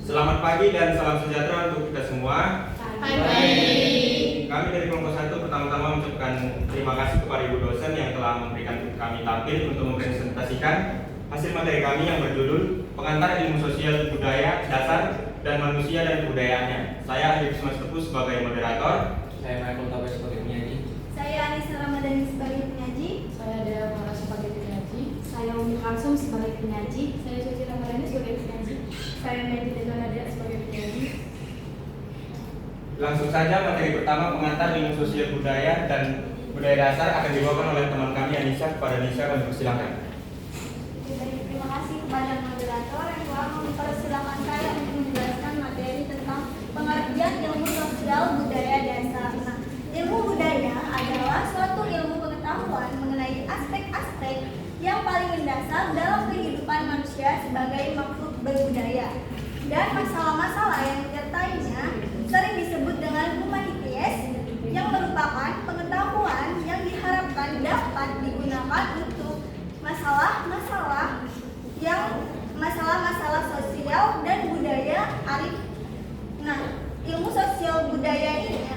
Selamat pagi dan salam sejahtera untuk kita semua. Pagi. Kami dari kelompok 1 pertama-tama mengucapkan terima kasih kepada Ibu dosen yang telah memberikan kami tampil untuk mempresentasikan hasil materi kami yang berjudul Pengantar Ilmu Sosial Budaya Dasar dan Manusia dan Kebudayaannya. Saya Arif Mas Tepu sebagai moderator. Saya Michael Tabe sebagai penyanyi. Saya Anissa Ramadhani sebagai penyaji. Saya Dea Mara sebagai penyaji. Saya Umi Kalsum sebagai penyaji. Saya Suci Ramadhani sebagai penyaji. Saya Medi Nadia sebagai penyaji. Langsung saja materi pertama pengantar ilmu sosial budaya dan budaya dasar akan dibawakan oleh teman kami Anissa. Kepada Anissa kami persilakan. Terima kasih kepada moderator yang telah mempersilahkan saya untuk menjelaskan materi tentang pengertian ilmu sosial budaya dasar. Nah, ilmu budaya adalah suatu ilmu pengetahuan mengenai aspek-aspek yang paling mendasar dalam kehidupan manusia sebagai makhluk berbudaya. Dan masalah-masalah yang menyertainya sering disebut dengan humanities, yang merupakan pengetahuan yang diharapkan dapat digunakan untuk masalah-masalah sosial dan budaya arif. Nah, ilmu sosial budaya ini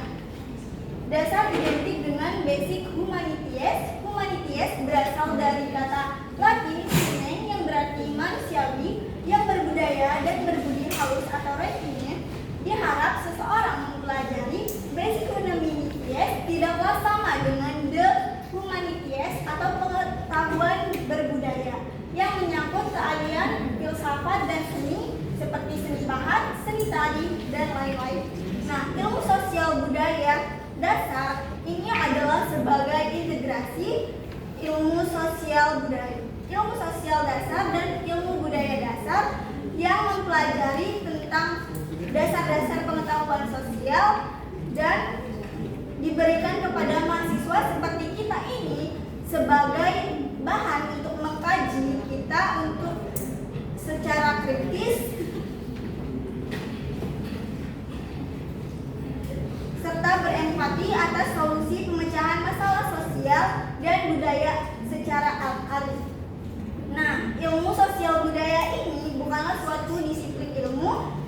dasar identik dengan basic humanities. Humanities berasal dari kata Latin humane yang berarti manusiawi, yang berbudaya dan berbudi halus atau refine. Diharap seseorang mempelajari basic humanities tidaklah sama dengan the humanities atau pengetahuan berbudaya yang menyangkut keahlian filsafat dan seni seperti seni bahan, seni tari, dan lain-lain. Nah, ilmu sosial budaya dasar ini adalah sebagai integrasi ilmu sosial budaya, ilmu sosial dasar dan ilmu budaya dasar yang mempelajari tentang dasar-dasar pengetahuan sosial dan diberikan kepada mahasiswa seperti kita ini sebagai bahan untuk mengkaji kita untuk secara kritis serta berempati atas solusi pemecahan masalah sosial dan budaya secara arif. Nah, ilmu sosial budaya ini bukanlah suatu disiplin ilmu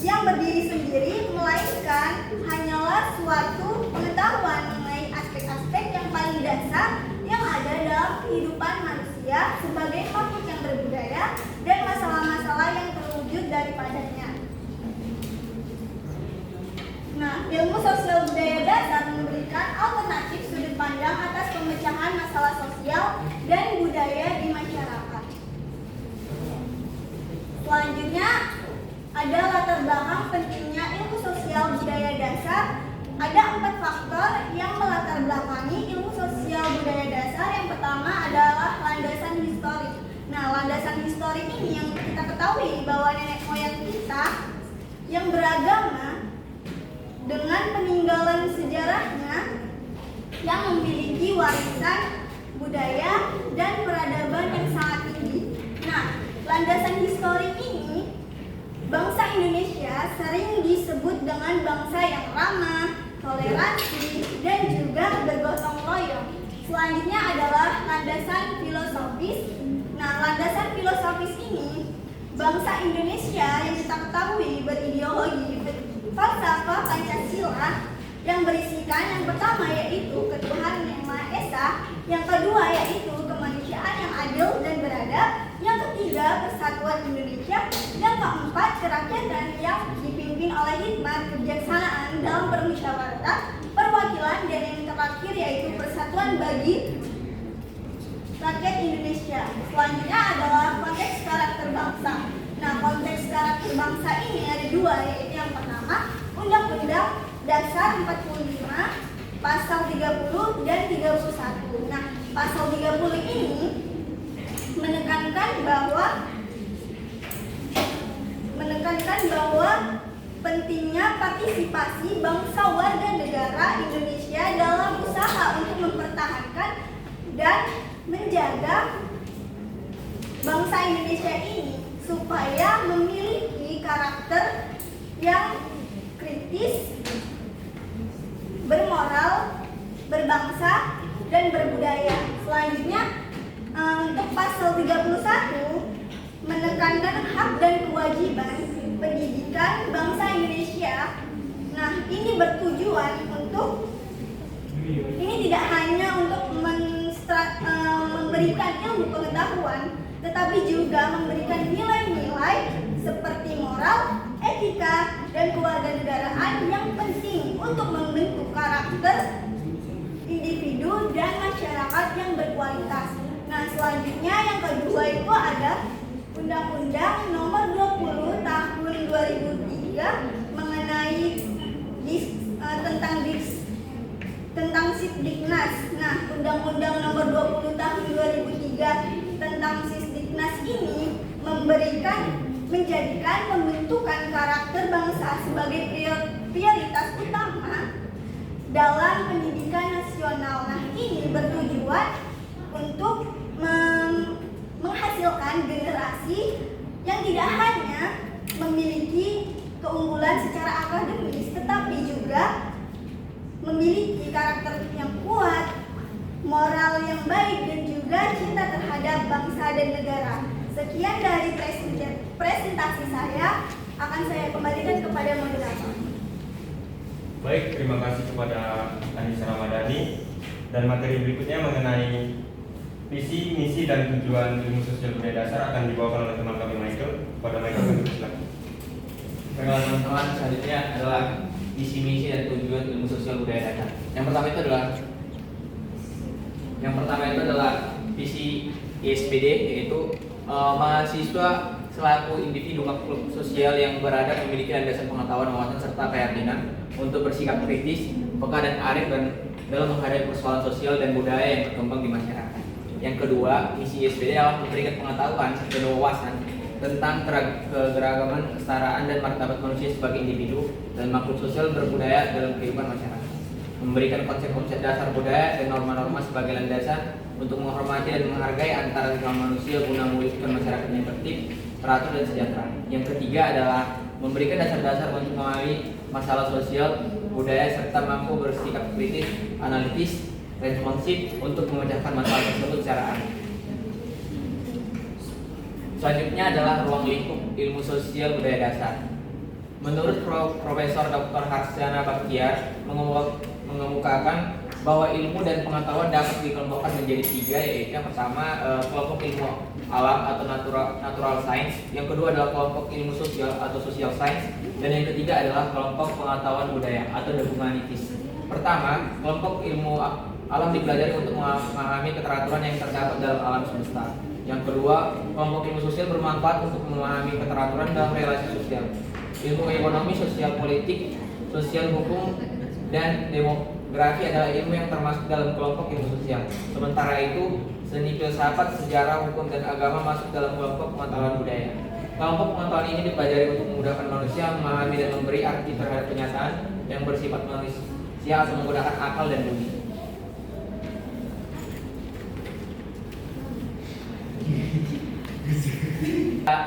yang berdiri sendiri, melainkan hanyalah suatu pengetahuan mengenai aspek-aspek yang paling dasar yang ada dalam kehidupan manusia sebagai makhluk yang berbudaya dan masalah-masalah yang terwujud daripadanya. Nah, ilmu sosial budaya dasar memberikan alternatif sudut pandang atas pemecahan masalah sosial dan budaya di masyarakat. Selanjutnya, ada latar belakang pentingnya ilmu sosial budaya dasar. Ada 4 faktor yang melatar belakangi ilmu sosial budaya dasar. Yang pertama adalah landasan historik. Nah, landasan historik ini yang kita ketahui bahwa nenek moyang kita yang beragama dengan peninggalan sejarahnya yang memiliki warisan budaya dan peradaban yang sangat tinggi. Nah, landasan historik ini bangsa Indonesia sering disebut dengan bangsa yang ramah, toleransi, dan juga bergotong royong. Selanjutnya adalah landasan filosofis. Nah, landasan filosofis ini bangsa Indonesia yang kita ketahui berideologi falsafah Pancasila yang berisikan yang pertama yaitu ketuhanan yang Maha Esa, yang kedua yaitu kemanusiaan yang adil dan beradab, yang ketiga persatuan Indonesia, yang keempat kerakyatan yang dipimpin oleh hikmat kebijaksanaan dalam permusyawaratan perwakilan, dan yang terakhir yaitu persatuan bagi rakyat Indonesia. Selanjutnya adalah konteks karakter bangsa. Nah, konteks karakter bangsa ini ada 2, yaitu yang pertama Undang-Undang Dasar 45 pasal 30 dan 31. Nah, pasal 30 ini menekankan bahwa pentingnya partisipasi bangsa warga negara Indonesia dalam usaha untuk mempertahankan dan menjaga bangsa Indonesia ini supaya memiliki karakter yang kritis, bermoral, berbangsa, dan berbudaya. Selanjutnya, untuk pasal 31 menekankan hak dan kewajiban pendidikan ini bertujuan untuk tidak hanya untuk memberikan ilmu pengetahuan, tetapi juga memberikan nilai-nilai seperti moral, etika, dan kewarganegaraan yang penting untuk membentuk karakter individu dan masyarakat yang berkualitas. Nah, selanjutnya yang kedua itu ada Undang-Undang Nomor 20 Tahun 2003 mengenai tentang Sisdiknas. Nah, Undang-Undang Nomor 20 Tahun 2003 tentang Sisdiknas ini menjadikan pembentukan karakter bangsa sebagai prioritas utama dalam pendidikan nasional. Nah, ini bertujuan untuk menghasilkan generasi yang tidak hanya memiliki keunggulan secara akademis, tetapi juga memiliki karakter yang kuat, moral yang baik, dan juga cinta terhadap bangsa dan negara. Sekian dari presentasi saya, akan saya kembalikan kepada moderator. Baik, terima kasih kepada Anissa Ramadhani. Dan materi berikutnya mengenai visi, misi, dan tujuan ilmu sosial budaya dasar akan dibawakan oleh teman kami Michael. Kepada Michael, silakan. Baiklah teman-teman, selanjutnya adalah visi, misi, dan tujuan ilmu sosial budaya dasar. Yang pertama itu adalah visi ISBD, yaitu mahasiswa selaku individu makhluk sosial yang berada memiliki landasan pengetahuan, wawasan, serta keyakinan untuk bersikap kritis, peka dan arif dan dalam menghadapi persoalan sosial dan budaya yang berkembang di masyarakat. Yang kedua, misi ISBD adalah memberikan pengetahuan dan wawasan tentang keberagaman, kesetaraan, dan martabat manusia sebagai individu dan makhluk sosial berbudaya dalam kehidupan masyarakat. Memberikan konsep-konsep dasar budaya dan norma-norma sebagai landasan untuk menghormati dan menghargai antara sesama manusia guna mewujudkan masyarakat yang tertib, teratur, dan sejahtera. Yang ketiga adalah memberikan dasar-dasar untuk memahami masalah sosial budaya serta mampu bersikap kritis, analitis, responsif untuk memecahkan masalah tersebut secara adil. Selanjutnya adalah ruang lingkup ilmu sosial budaya dasar. Menurut Profesor Dr. Harsyana Baktiar mengemukakan bahwa ilmu dan pengetahuan dapat dikelompokkan menjadi tiga, yaitu yang pertama kelompok ilmu alam atau natural science, yang kedua adalah kelompok ilmu sosial atau social science, dan yang ketiga adalah kelompok pengetahuan budaya atau the humanities. Pertama, kelompok ilmu alam dipelajari untuk memahami keteraturan yang terdapat dalam alam semesta. Yang kedua, kelompok ilmu sosial bermanfaat untuk memahami keteraturan dalam relasi sosial. Ilmu ekonomi, sosial politik, sosial hukum, dan demografi adalah ilmu yang termasuk dalam kelompok ilmu sosial. Sementara itu, seni filsafat, sejarah, hukum, dan agama masuk dalam kelompok pengetahuan budaya. Kelompok pengetahuan ini dipelajari untuk memudahkan manusia memahami dan memberi arti terhadap kenyataan yang bersifat manusia atau menggunakan akal dan budi.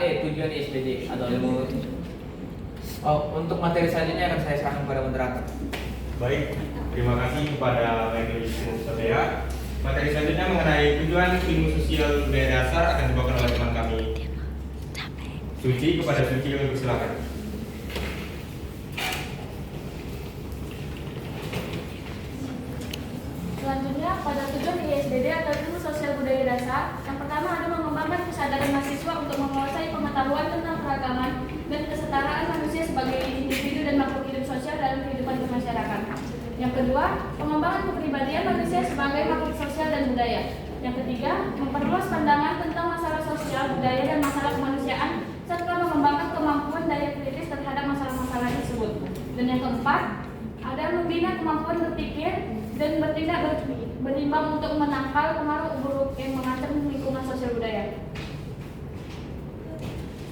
Tujuan ISBD atau ilmu. Untuk materi selanjutnya akan saya serahkan kepada moderator. Baik, terima kasih kepada Michael Sotea. Materi selanjutnya mengenai tujuan ilmu sosial budaya dasar akan dibawakan oleh teman kami Suci. Kepada Suci, silakan. Selanjutnya, pada tujuan ISBD atau ilmu sosial budaya dasar, yang pertama ada mengembangkan kesadaran mahasiswa untuk menguasai pengetahuan tentang keragaman dan kesetaraan manusia sebagai individu dan makhluk hidup sosial dalam kehidupan bermasyarakat. Yang kedua, pengembangan kepribadian manusia sebagai makhluk sosial dan budaya. Yang ketiga, memperluas pandangan tentang masalah sosial, budaya, dan masalah kemanusiaan, serta mengembangkan kemampuan daya kritis terhadap masalah-masalah tersebut. Dan yang keempat, ada membina kemampuan berpikir dan bertindak berimbang untuk menangkal pengaruh buruk yang mengancam lingkungan sosial budaya.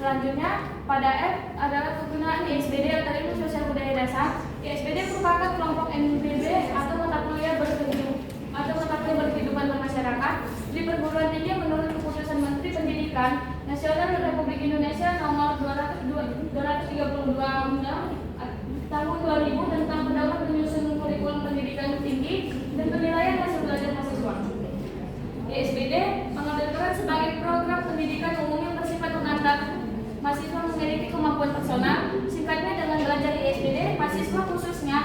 Selanjutnya, pada F adalah kegunaan ISBD atau ilmu sosial budaya dasar. ISBD merupakan kelompok MBB atau mata kuliah berkehidupan bermasyarakat di perguruan tinggi menurut keputusan Menteri Pendidikan Nasional Republik Indonesia Nomor 232 tahun 2000 tentang pedoman penyusunan kurikulum pendidikan tinggi dan penilaian hasil belajar mahasiswa. ISBD mengambil peran sebagai program pendidikan umum yang bersifat mengantar mahasiswa memiliki kemampuan personal. Singkatnya, dengan belajar di ISBD, mahasiswa khususnya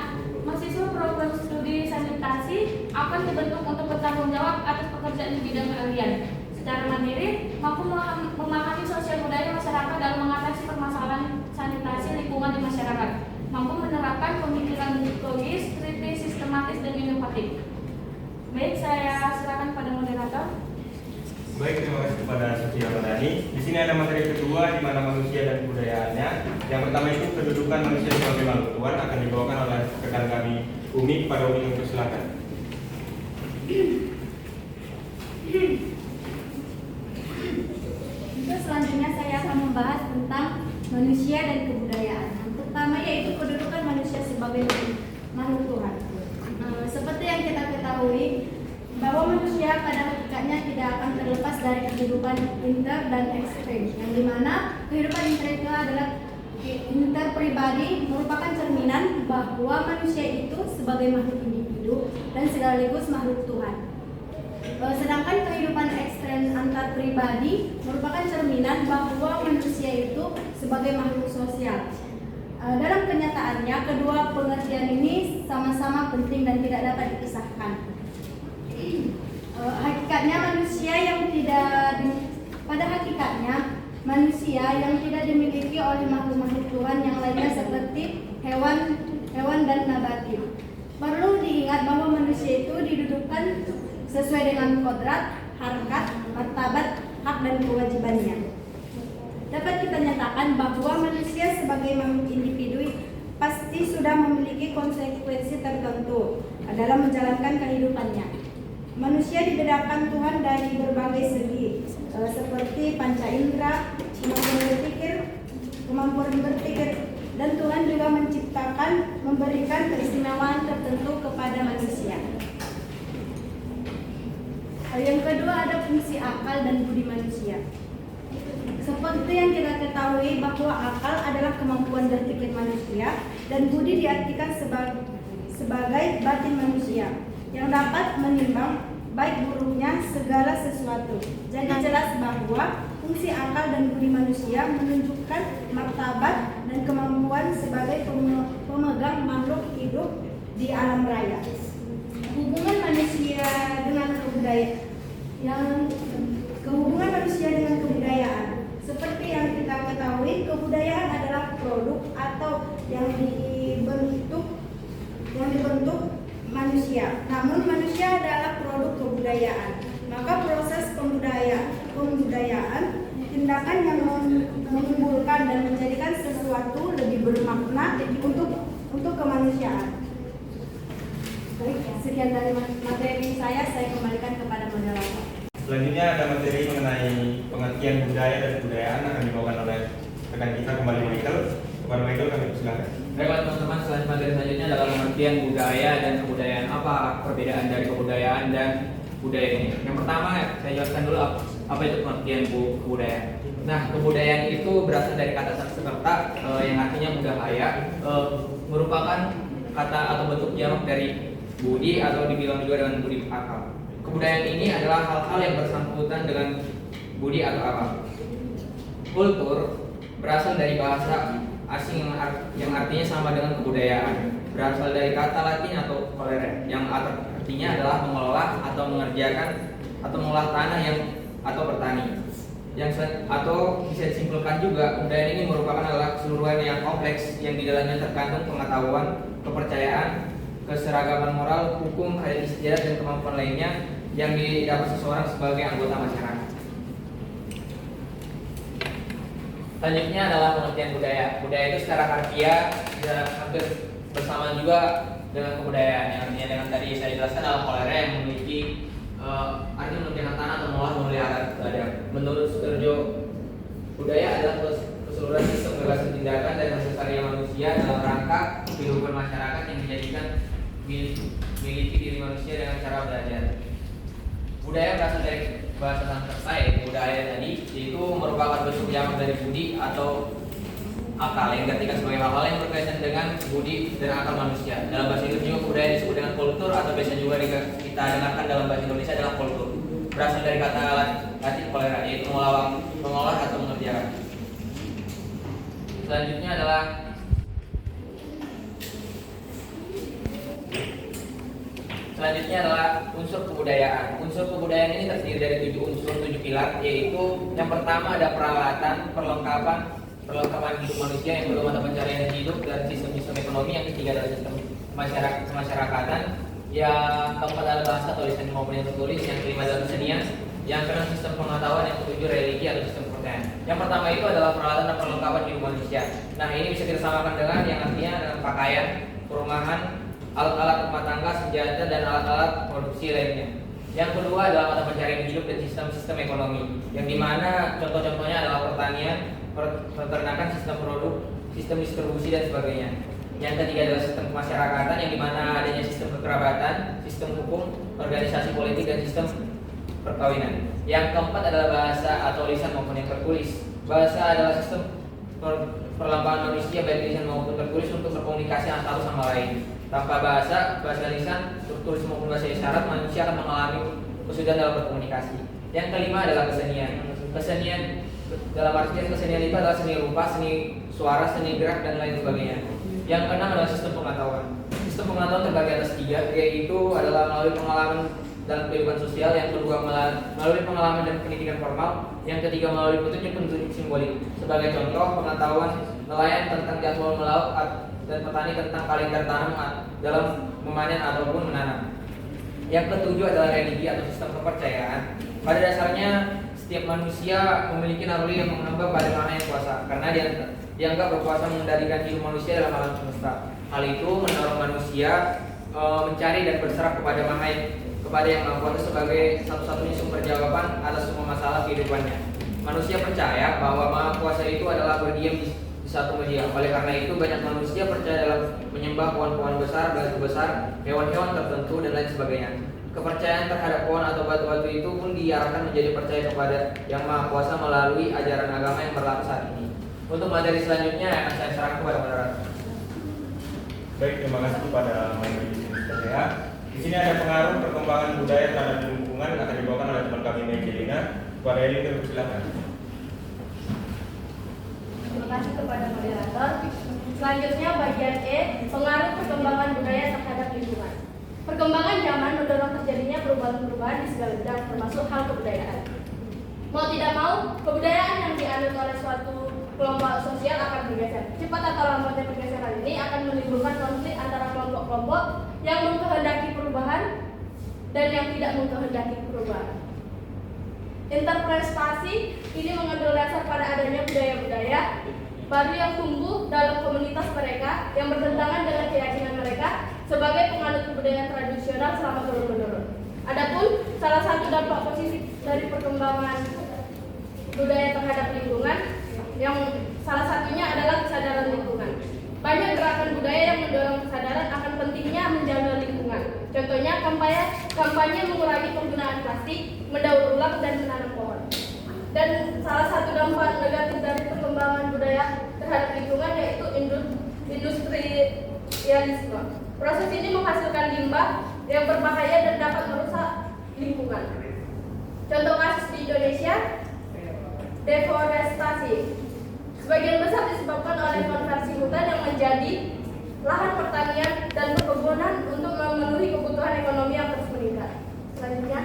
terbentuk untuk bertanggung jawab atas pekerjaan di bidang keahlian. Secara mandiri, mampu memahami sosial budaya masyarakat dalam mengatasi permasalahan sanitasi lingkungan di masyarakat. Mampu menerapkan pemikiran logis, kritis, sistematis, dan inovatif. Baik, saya silakan pada moderator. Baik, terima kasih kepada Sofia Ramadhani. Di sini ada materi kedua di mana manusia dan kebudayaannya. Yang pertama itu kedudukan manusia sebagai makhluk Tuhan akan dibawakan oleh rekan kami Umi. Kepada Umi untuk silakan. Untuk selanjutnya saya akan membahas tentang manusia dan kebudayaan. Yang pertama yaitu kedudukan manusia sebagai makhluk Tuhan. Seperti yang kita ketahui bahwa manusia pada hakikatnya tidak akan terlepas dari kehidupan inter dan ekstrim, yang dimana kehidupan inter itu adalah inter pribadi, merupakan cerminan bahwa manusia itu sebagai makhluk individu dan sekaligus makhluk Tuhan. Sedangkan kehidupan ekstrim antar pribadi merupakan cerminan bahwa manusia itu sebagai makhluk sosial. Dalam kenyataannya, kedua pengertian ini sama-sama penting dan tidak dapat dipisahkan. Hakikatnya manusia yang tidak dimiliki oleh makhluk-makhluk Tuhan yang lainnya seperti hewan dan nabati. Perlu diingat bahwa manusia itu didudukkan sesuai dengan kodrat, harkat, martabat, hak dan kewajibannya. Dapat kita nyatakan bahwa manusia sebagai makhluk individu pasti sudah memiliki konsekuensi tertentu dalam menjalankan kehidupannya. Manusia dibedakan Tuhan dari berbagai segi, seperti panca indera, kemampuan berpikir, dan Tuhan juga memberikan keistimewaan tertentu kepada manusia. Yang kedua ada fungsi akal dan budi manusia. Seperti yang kita ketahui bahwa akal adalah kemampuan berpikir manusia dan budi diartikan sebagai batin manusia yang dapat menimbang baik buruknya segala sesuatu. Jadi jelas bahwa fungsi akal dan budi manusia menunjukkan martabat dan kemampuan sebagai pemegang makhluk hidup di alam raya. Hubungan manusia dengan kebudayaan. Seperti yang kita ketahui, kebudayaan adalah produk atau yang dibentuk manusia. Namun manusia adalah produk kebudayaan. Maka proses pembudayaan tindakan yang menimbulkan dan menjadikan sesuatu lebih bermakna untuk kemanusiaan. Baik, sekian dari materi saya kembalikan kepada moderator. Selanjutnya ada materi mengenai pengertian budaya dan kebudayaan akan dibawakan oleh rekan kita kembali Michael. Kepada Michael kami persilakan. Baiklah teman-teman, materi selanjutnya adalah pengertian budaya dan kebudayaan. Apa perbedaan dari kebudayaan dan budaya ini? Yang pertama, saya jelaskan dulu apa itu pengertian kebudayaan. Nah, kebudayaan itu berasal dari kata Sanskerta yang artinya budaya, merupakan kata atau bentuk jamak dari budi atau dibilang juga dengan budi akal. Kebudayaan ini adalah hal-hal yang bersangkutan dengan budi atau akal. Kultur berasal dari bahasa asing yang artinya sama dengan kebudayaan. Berasal dari kata Latin atau colere yang artinya adalah mengelola atau mengerjakan atau mengolah tanah atau bertani. Atau bisa disimpulkan juga, kebudayaan ini merupakan adalah keseluruhan yang kompleks yang di dalamnya terkandung pengetahuan, kepercayaan, keseragaman moral, hukum, adat istiadat, dan kemampuan lainnya yang didapat seseorang sebagai anggota masyarakat. Selanjutnya adalah pengertian budaya. Budaya itu secara harfiah hampir bersamaan juga dengan kebudayaan, yang artinya dengan tadi saya jelaskan adalah kolera yang memiliki artinya mengerjakan tanah atau memelihara adat. Menurut Suterjo, budaya adalah keseluruhan sistem gagasan tindakan dan hasil karya manusia dalam rangka kehidupan masyarakat yang dijadikan miliki diri manusia dengan cara belajar. Budaya berasal dari bahasa Sanskerta yaitu budaya tadi, yaitu merupakan bentuk jamak dari budi atau akal yang diartikan sebagai hal-hal yang berkaitan dengan budi dan akal manusia. Dalam bahasa Inggris juga budaya disebut dengan kultur atau biasa juga kita dengarkan dalam bahasa Indonesia adalah kultur. Berasal dari kata Latin kolera yaitu mengolah atau mengerjakan. Selanjutnya Selanjutnya adalah unsur kebudayaan. Unsur kebudayaan ini terdiri dari 7 pilar, yaitu yang pertama ada peralatan, perlengkapan hidup manusia, yang kedua mata pencarian hidup dan sistem-sistem ekonomi, yang ketiga adalah sistem kemasyarakatan, yang keempat adalah bahasa tulisan maupun yang tertulis, yang kelima adalah kesenian, yang keenam sistem pengetahuan, yang ketujuh religi atau sistem kepercayaan. Yang pertama itu adalah peralatan dan perlengkapan hidup manusia. Nah, ini bisa kita samakan dengan yang artinya dengan pakaian, perumahan, alat-alat rumah tangga, senjata, dan alat-alat produksi lainnya. Yang kedua adalah mata pencarian hidup dan sistem-sistem ekonomi, yang dimana contoh-contohnya adalah pertanian, peternakan, sistem produk, sistem distribusi, dan sebagainya. Yang ketiga adalah sistem kemasyarakatan, yang dimana adanya sistem kekerabatan, sistem hukum, organisasi politik, dan sistem perkawinan. Yang keempat adalah bahasa atau lisan maupun yang tertulis. Bahasa adalah sistem perlambaan manusia baik lisan maupun tertulis untuk berkomunikasi antara satu sama lain. Tanpa bahasa lisan, tertulis maupun bahasa isyarat, manusia akan mengalami kesulitan dalam berkomunikasi. Yang kelima adalah kesenian. Kesenian dalam artian kesenian itu adalah seni rupa, seni suara, seni gerak, dan lain sebagainya. Yang keenam adalah sistem pengetahuan. Sistem pengetahuan terbagi atas 3, yaitu adalah melalui pengalaman dalam kehidupan sosial, yang kedua melalui pengalaman dan pendidikan formal, yang ketiga melalui petunjuk-petunjuk simbolik. Sebagai contoh, pengetahuan nelayan tentang jadwal melaut dan petani tentang kalender tanam dalam memanen ataupun menanam. Yang ketujuh adalah religi atau sistem kepercayaan. Pada dasarnya setiap manusia memiliki naluri yang menghamba pada Maha Yang Kuasa, karena dianggap berkuasa mengendalikan hidup manusia dalam alam semesta. Hal itu mendorong manusia mencari dan berserah kepada Yang Maha Kuasa sebagai satu-satunya sumber jawaban atas semua masalah kehidupannya. Manusia percaya bahwa Maha Kuasa itu adalah berdiam di satu media. Oleh karena itu banyak manusia percaya dalam menyembah pohon-pohon besar, batu besar, hewan-hewan tertentu, dan lain sebagainya. Kepercayaan terhadap pohon atau batu-batu itu pun diarahkan menjadi percaya kepada Yang Maha Kuasa melalui ajaran agama yang berlaku saat ini. Untuk materi selanjutnya akan saya serahkan kepada moderator. Baik, terima kasih kepada Menteri Sdm. Di sini ada pengaruh perkembangan budaya terhadap lingkungan akan dibawakan oleh teman kami Mejelina. Kepada Eli, silakan. Terima kasih kepada moderator. Selanjutnya bagian E, pengaruh perkembangan budaya terhadap lingkungan. Perkembangan zaman mendorong terjadinya perubahan-perubahan di segala bidang, termasuk hal kebudayaan. Mau tidak mau, kebudayaan yang dianut oleh suatu kelompok sosial akan bergeser. Cepat atau lambatnya pergeseran ini akan menimbulkan konflik antara kelompok-kelompok yang mengkehendaki perubahan dan yang tidak mengkehendaki perubahan. Interpretasi ini mengambil dasar pada adanya budaya-budaya baru yang tumbuh dalam komunitas mereka yang bertentangan dengan keyakinan mereka sebagai penganut kebudayaan tradisional selama turun-menurun. Adapun salah satu dampak positif dari perkembangan budaya terhadap lingkungan yang salah satunya adalah kesadaran lingkungan. Banyak gerakan budaya yang mendorong kesadaran akan pentingnya menjaga lingkungan. Contohnya kampanye mengurangi penggunaan plastik, mendaur ulang, dan menanam pohon. Dan salah satu dampak negatif dari perkembangan budaya terhadap lingkungan yaitu industrialisme. Proses ini menghasilkan limbah yang berbahaya dan dapat merusak lingkungan. Contoh kasus di Indonesia, deforestasi. Sebagian besar disebabkan oleh konversi hutan yang menjadi lahan pertanian dan perkebunan untuk memenuhi kebutuhan ekonomi yang terus meningkat. Selanjutnya.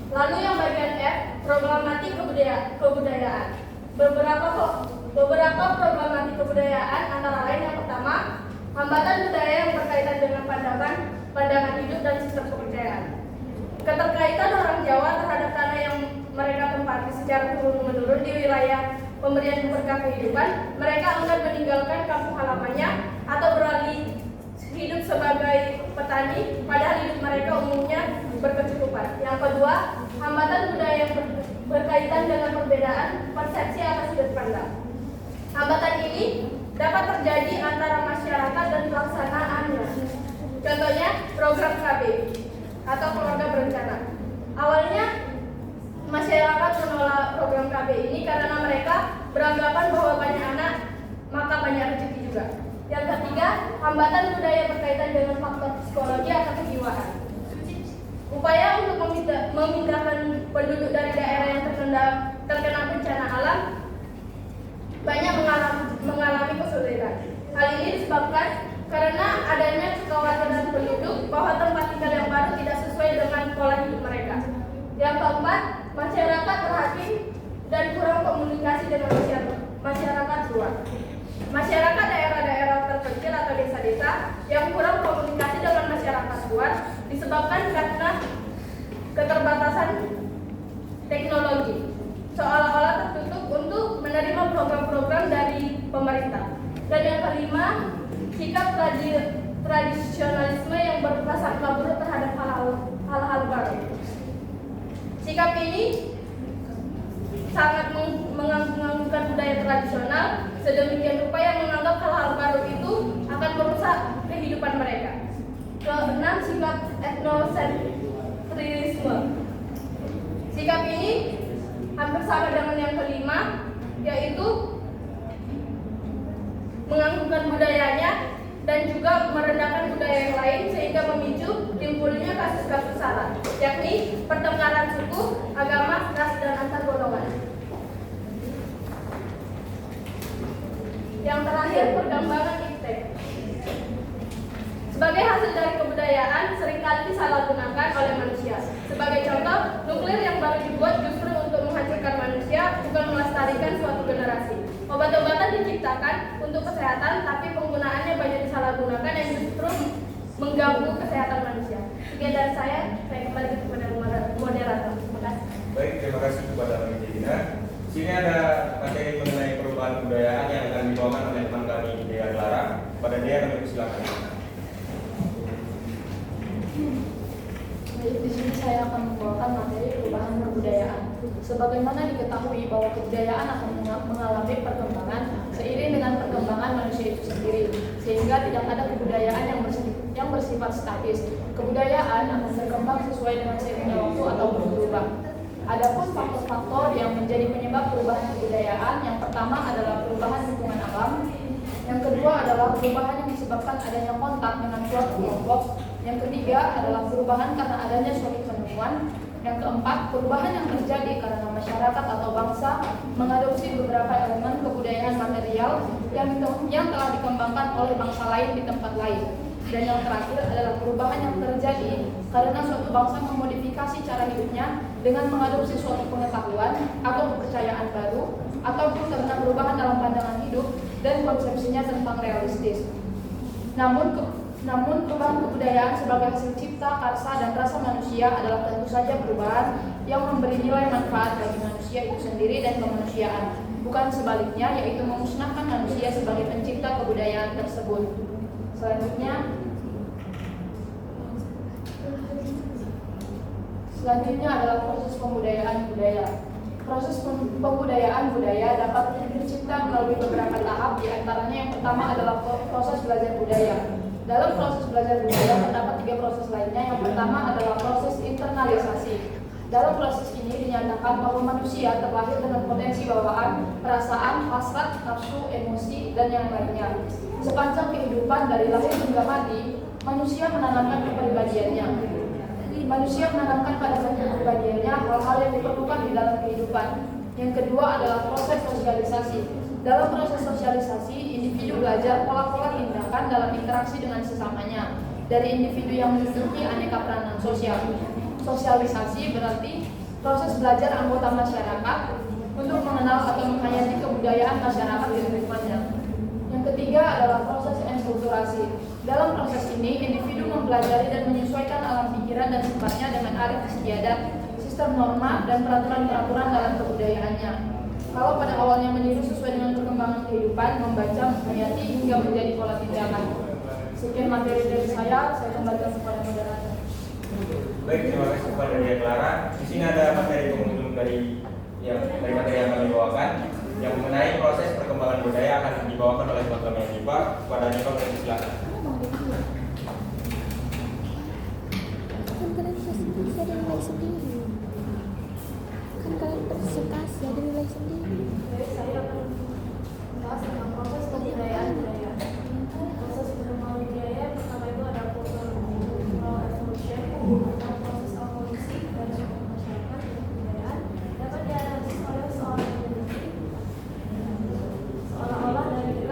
Lalu yang bagian F, problematik kebudayaan. Beberapa problematik kebudayaan antara lain yang pertama, hambatan budaya yang berkaitan dengan pandangan hidup dan sistem kepercayaan. Keterkaitan orang Jawa terhadap tanah yang mereka tempati secara turun-menurun di wilayah pemberian berkah kehidupan, mereka enggan meninggalkan kampung halamannya atau beralih hidup sebagai petani, padahal hidup mereka umumnya berkecukupan. Yang kedua, hambatan budaya yang berkaitan dengan perbedaan persepsi atas sudut pandang. Hambatan ini dapat terjadi antara masyarakat dan pelaksanaannya. Contohnya program KB atau keluarga berencana. Awalnya masyarakat menolak program KB ini karena mereka beranggapan bahwa banyak anak maka banyak rezeki juga. Yang ketiga, hambatan budaya berkaitan dengan faktor psikologi atau kejiwaan. Upaya untuk memindahkan penduduk dari daerah yang terkena bencana alam banyak mengalami mengalami kesulitan. Hal ini disebabkan karena adanya kekhawatiran penduduk bahwa tempat tinggal yang baru tidak sesuai dengan pola hidup mereka. Yang keempat, masyarakat terhakim dan kurang komunikasi dengan masyarakat luar. Masyarakat daerah-daerah terpencil atau desa-desa yang kurang komunikasi dengan masyarakat luar disebabkan karena keterbatasan teknologi, seolah-olah tertutup untuk menerima program-program dari pemerintah. Dan yang kelima, sikap tradisionalisme yang berprasangka buruk terhadap hal-hal baru. Sikap ini sangat menganggap budaya tradisional sedemikian rupa yang menganggap hal-hal baru itu akan merusak kehidupan mereka. Keenam, sikap etnosentrisme. Sikap ini hampir sama dengan yang kelima, yaitu menganggapkan budayanya dan juga merendahkan budaya yang lain sehingga memicu timbulnya kasus-kasus sara, yakni pertengkaran suku, agama, ras, dan antar golongan. Yang terakhir, perkembangan iptek. Sebagai hasil dari kebudayaan seringkali disalahgunakan oleh manusia. Sebagai contoh, nuklir yang baru dibuat justru untuk menghancurkan manusia, bukan melestarikan suatu generasi. Obat-obatan diciptakan untuk kesehatan, tapi penggunaannya banyak disalahgunakan yang justru mengganggu kesehatan manusia. Sekian dari saya kembali kepada moderator. Terima kasih. Baik, terima kasih kepada Mbak Jedina. Di sini ada materi mengenai perubahan kebudayaan yang akan dibawakan oleh teman kami Dea Clara. Pada Dea kami persilakan. Di sini saya akan membawakan materi perubahan kebudayaan. Sebagaimana diketahui bahwa kebudayaan akan mengalami perkembangan seiring dengan perkembangan manusia itu sendiri, sehingga tidak ada kebudayaan yang bersifat statis. Kebudayaan akan berkembang sesuai dengan seiringnya waktu atau berubah. Adapun faktor-faktor yang menjadi penyebab perubahan kebudayaan, yang pertama adalah perubahan lingkungan alam, yang kedua adalah perubahan yang disebabkan adanya kontak dengan suatu kelompok, yang ketiga adalah perubahan karena adanya suatu penemuan, yang keempat perubahan yang terjadi karena masyarakat atau bangsa mengadopsi beberapa elemen kebudayaan material yang telah dikembangkan oleh bangsa lain di tempat lain. Dan yang terakhir adalah perubahan yang terjadi karena suatu bangsa memodifikasi cara hidupnya dengan mengadopsi suatu pengetahuan atau kepercayaan baru, ataupun karena perubahan dalam pandangan hidup dan konsepsinya tentang realistis. Namun perubahan kebudayaan sebagai hasil cipta, karsa, dan rasa manusia adalah tentu saja perubahan yang memberi nilai manfaat bagi manusia itu sendiri dan kemanusiaan, bukan sebaliknya, yaitu memusnahkan manusia sebagai pencipta kebudayaan tersebut. Selanjutnya adalah proses pembudayaan budaya. Proses pembudayaan budaya dapat tercipta melalui beberapa tahap, di antaranya yang pertama adalah proses belajar budaya. Dalam proses belajar budaya terdapat 3 proses lainnya. Yang pertama adalah proses internalisasi. Dalam proses ini dinyatakan bahwa manusia terlahir dengan potensi bawaan, perasaan, hasrat, nafsu, emosi, dan yang lainnya. Sepanjang kehidupan dari lahir hingga mati, manusia menanamkan kepribadiannya. Manusia menanamkan pada kepribadiannya hal-hal yang diperlukan di dalam kehidupan. Yang kedua adalah proses sosialisasi. Dalam proses sosialisasi, individu belajar pola-pola tindakan dalam interaksi dengan sesamanya dari individu yang memiliki aneka peranan sosial. Sosialisasi berarti proses belajar anggota masyarakat untuk mengenal atau menghayati kebudayaan masyarakat di lingkungannya. Yang ketiga adalah proses enkulturasi. Dalam proses ini, individu mempelajari dan menyesuaikan alam pikiran dan sifatnya dengan arif istiadat, sistem norma, dan peraturan-peraturan dalam kebudayaannya. Kalau pada awalnya meniru sesuai dengan perkembangan kehidupan, membaca, menghayati, hingga menjadi pola tindakan. Sekian materi dari saya kembalikan kepada moderator. Baik, terima kasih kepada Dea Clara. Di sini ada materi pengunjung dari materi yang kami bawakan, yang mengenai proses perkembangan budaya akan dibawakan oleh Dr. Menipa. Kepada Nipa, silakan. Kan kalian presentasi ada nilai sendiri. Kan kalian presentasi ada nilai sendiri. Saya akan membahas tentang proses pembudayaan budaya. Proses perkembangan budaya pertama itu ada cultural evolution atau proses evolusi dari suatu masyarakat dan kebudayaan dapat dianalisis oleh seorang individu seolah-olah dari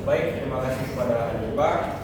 Baik, terima kasih kepada Hanifah.